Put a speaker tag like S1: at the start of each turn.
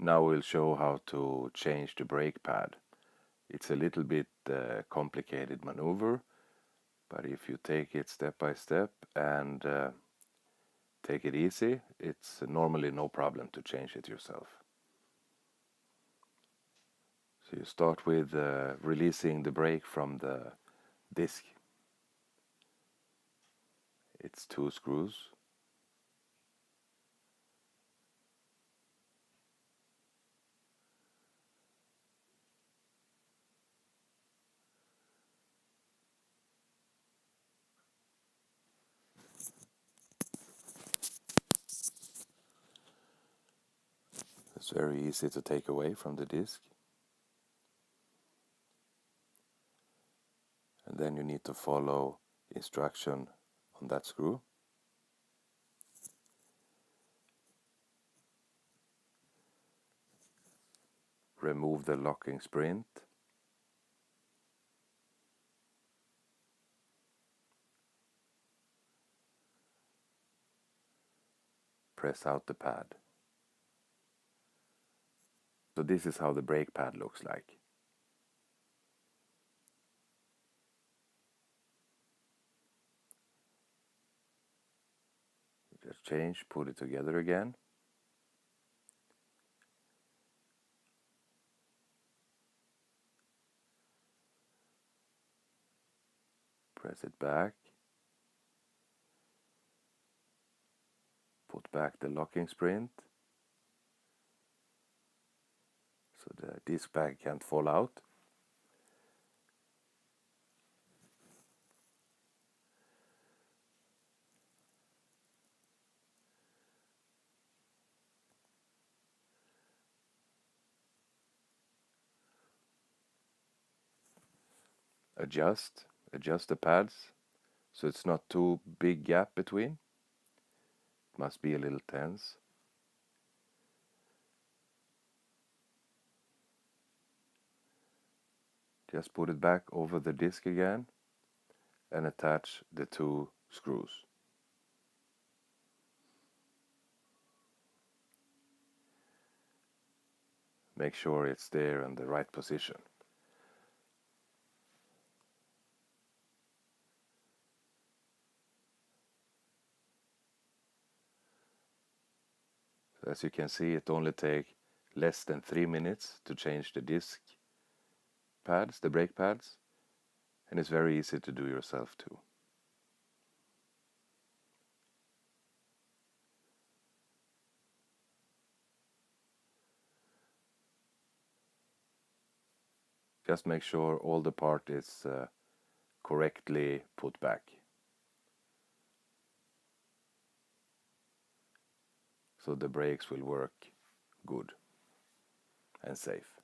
S1: Now we'll show how to change the brake pad. It's a little bit complicated maneuver, but if you take it step by step and take it easy, it's normally no problem to change it yourself. So you start with releasing the brake from the disc. It's 2 screws. It's very easy to take away from the disc. And then you need to follow instruction on that screw. Remove the locking sprint. Press out the pad. So this is how the brake pad looks like. Just change, put it together again. Press it back. Put back the locking sprint. So the disc bag can't fall out. Adjust the pads so it's not too big gap between. It must be a little tense. Just put it back over the disc again and attach the 2 screws. Make sure it's there in the right position. So as you can see, it only takes less than 3 minutes to change the disc pads, the brake pads, and it's very easy to do yourself too. Just make sure all the part is correctly put back. So the brakes will work good and safe.